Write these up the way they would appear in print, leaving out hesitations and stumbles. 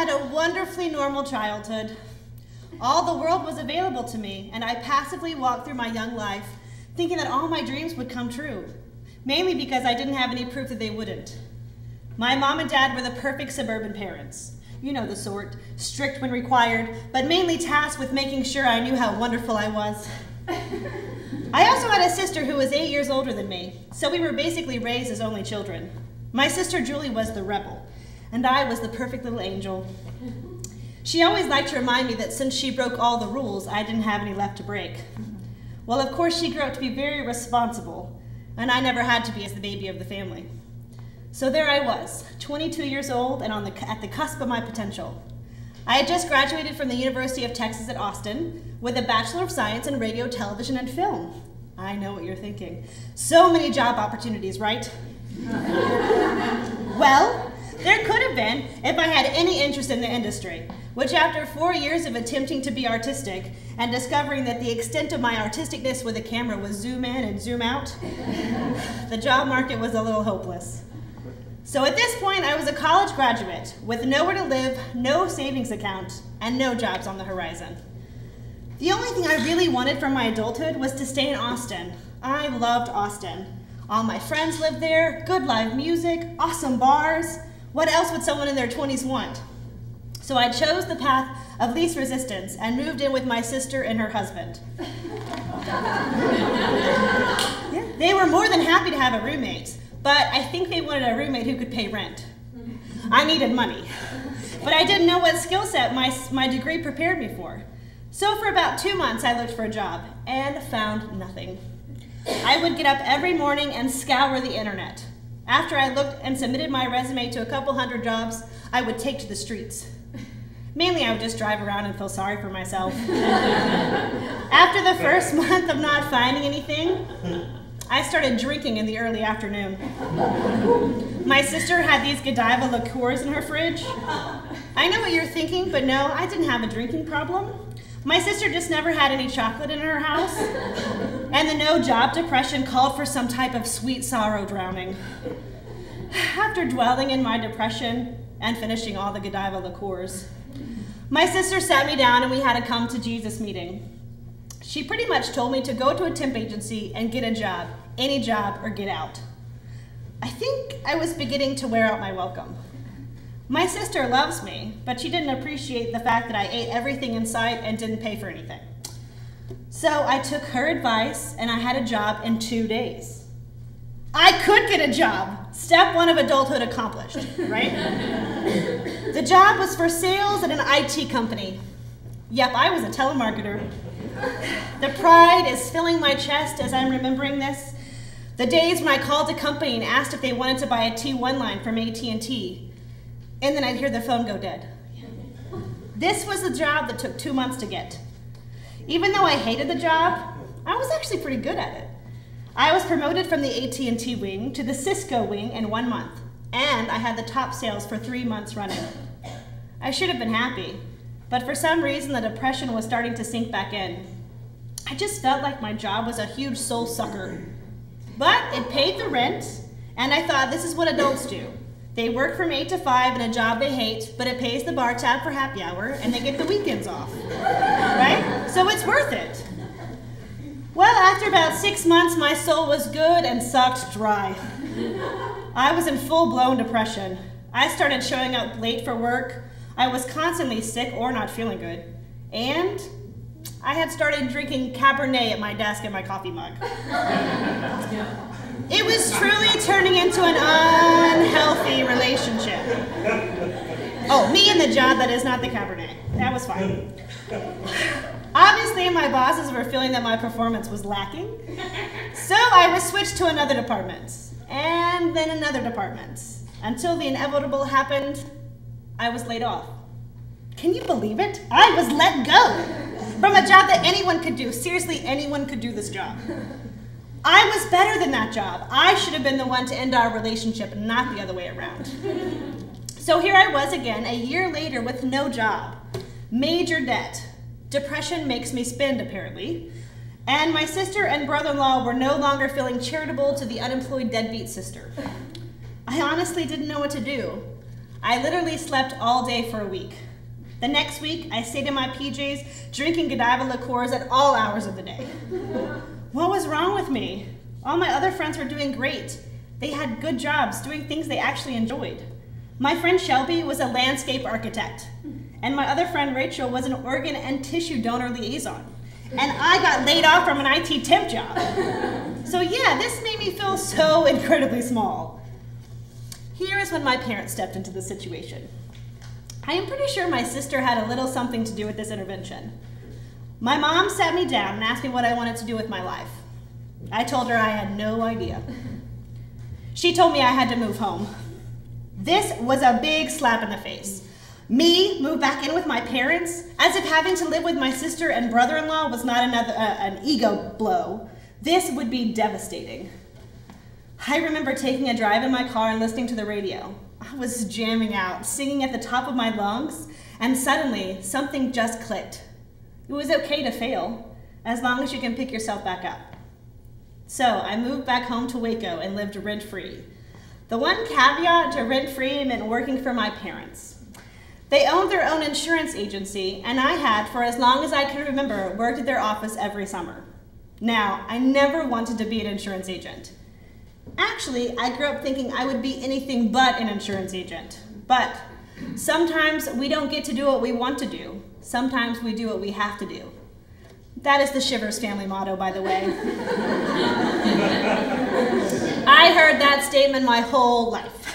had a wonderfully normal childhood. All the world was available to me, and I passively walked through my young life thinking that all my dreams would come true, mainly because I didn't have any proof that they wouldn't. My mom and dad were the perfect suburban parents. You know the sort, strict when required, but mainly tasked with making sure I knew how wonderful I was. I also had a sister who was 8 years older than me, so we were basically raised as only children. My sister Julie was the rebel, and I was the perfect little angel. She always liked to remind me that since she broke all the rules, I didn't have any left to break. Well, of course, she grew up to be very responsible, and I never had to be as the baby of the family. So there I was, 22 years old and at the cusp of my potential. I had just graduated from the University of Texas at Austin with a Bachelor of Science in Radio, Television, and Film. I know what you're thinking. So many job opportunities, right? Well, there could have been if I had any interest in the industry, which after 4 years of attempting to be artistic and discovering that the extent of my artisticness with a camera was zoom in and zoom out, the job market was a little hopeless. So at this point, I was a college graduate with nowhere to live, no savings account, and no jobs on the horizon. The only thing I really wanted from my adulthood was to stay in Austin. I loved Austin. All my friends lived there, good live music, awesome bars. What else would someone in their 20s want? So I chose the path of least resistance and moved in with my sister and her husband. Yeah, they were more than happy to have a roommate, but I think they wanted a roommate who could pay rent. I needed money, but I didn't know what skill set my degree prepared me for. So for about 2 months, I looked for a job and found nothing. I would get up every morning and scour the internet. After I looked and submitted my resume to a couple hundred jobs, I would take to the streets. Mainly, I would just drive around and feel sorry for myself. After the first month of not finding anything, I started drinking in the early afternoon. My sister had these Godiva liqueurs in her fridge. I know what you're thinking, but no, I didn't have a drinking problem. My sister just never had any chocolate in her house, and the no-job depression called for some type of sweet sorrow drowning. After dwelling in my depression and finishing all the Godiva liqueurs, my sister sat me down and we had a come to Jesus meeting. She pretty much told me to go to a temp agency and get a job, any job, or get out. I think I was beginning to wear out my welcome. My sister loves me, but she didn't appreciate the fact that I ate everything in sight and didn't pay for anything. So I took her advice and I had a job in 2 days. I could get a job. Step 1 of adulthood accomplished, right? The job was for sales at an IT company. Yep, I was a telemarketer. The pride is filling my chest as I'm remembering this. The days when I called a company and asked if they wanted to buy a T1 line from AT&T, and then I'd hear the phone go dead. This was the job that took 2 months to get. Even though I hated the job, I was actually pretty good at it. I was promoted from the AT&T wing to the Cisco wing in 1 month, and I had the top sales for 3 months running. I should have been happy, but for some reason the depression was starting to sink back in. I just felt like my job was a huge soul sucker. But it paid the rent, and I thought this is what adults do. They work from 8 to 5 in a job they hate, but it pays the bar tab for happy hour, and they get the weekends off, right? So it's worth it. Well, after about 6 months, my soul was good and sucked dry. I was in full-blown depression. I started showing up late for work. I was constantly sick or not feeling good. And I had started drinking Cabernet at my desk in my coffee mug. It was truly turning into an unhealthy relationship. Oh, me and the job, that is not the Cabernet. That was fine. Obviously, my bosses were feeling that my performance was lacking, so I was switched to another department, and then another department, until the inevitable happened. I was laid off. Can you believe it? I was let go from a job that anyone could do. Seriously, anyone could do this job. I was better than that job. I should have been the one to end our relationship, not the other way around. So here I was again, a year later with no job, major debt. Depression makes me spend, apparently. And my sister and brother-in-law were no longer feeling charitable to the unemployed deadbeat sister. I honestly didn't know what to do. I literally slept all day for a week. The next week, I stayed in my PJs, drinking Godiva liqueurs at all hours of the day. What was wrong with me? All my other friends were doing great. They had good jobs, doing things they actually enjoyed. My friend Shelby was a landscape architect, and my other friend Rachel was an organ and tissue donor liaison. And I got laid off from an IT temp job. So yeah, this made me feel so incredibly small. Here is when my parents stepped into the situation. I am pretty sure my sister had a little something to do with this intervention. My mom sat me down and asked me what I wanted to do with my life. I told her I had no idea. She told me I had to move home. This was a big slap in the face. Me move back in with my parents, as if having to live with my sister and brother-in-law was not an ego blow. This would be devastating. I remember taking a drive in my car and listening to the radio. I was jamming out, singing at the top of my lungs, and suddenly something just clicked. It was okay to fail, as long as you can pick yourself back up. So I moved back home to Waco and lived rent-free. The one caveat to rent-free meant working for my parents. They owned their own insurance agency, and I had, for as long as I can remember, worked at their office every summer. Now, I never wanted to be an insurance agent. Actually, I grew up thinking I would be anything but an insurance agent. But sometimes we don't get to do what we want to do. Sometimes we do what we have to do. That is the Shivers family motto, by the way. I heard that statement my whole life.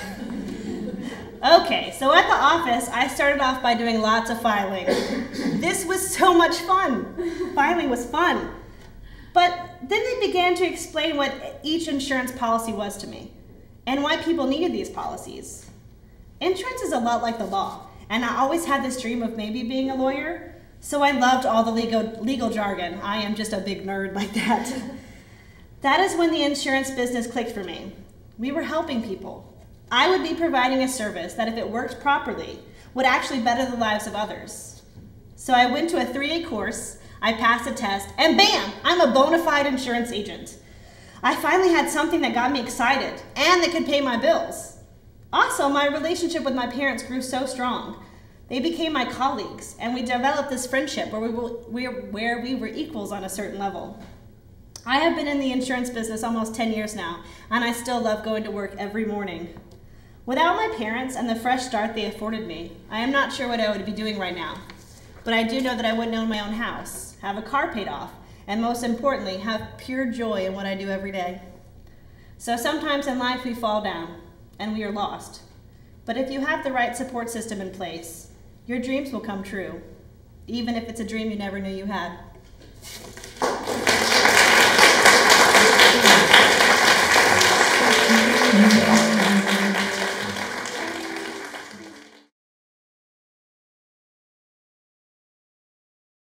Okay, so at the office, I started off by doing lots of filing. This was so much fun. Filing was fun. But then they began to explain what each insurance policy was to me and why people needed these policies. Insurance is a lot like the law, and I always had this dream of maybe being a lawyer, so I loved all the legal jargon. I am just a big nerd like that. That is when the insurance business clicked for me. We were helping people. I would be providing a service that, if it worked properly, would actually better the lives of others. So I went to a 3-day course, I passed a test, and bam, I'm a bona fide insurance agent. I finally had something that got me excited and that could pay my bills. Also, my relationship with my parents grew so strong. They became my colleagues, and we developed this friendship where we were equals on a certain level. I have been in the insurance business almost 10 years now, and I still love going to work every morning. Without my parents and the fresh start they afforded me, I am not sure what I would be doing right now. But I do know that I wouldn't own my own house, have a car paid off, and most importantly, have pure joy in what I do every day. So sometimes in life we fall down, and we are lost. But if you have the right support system in place, your dreams will come true, even if it's a dream you never knew you had.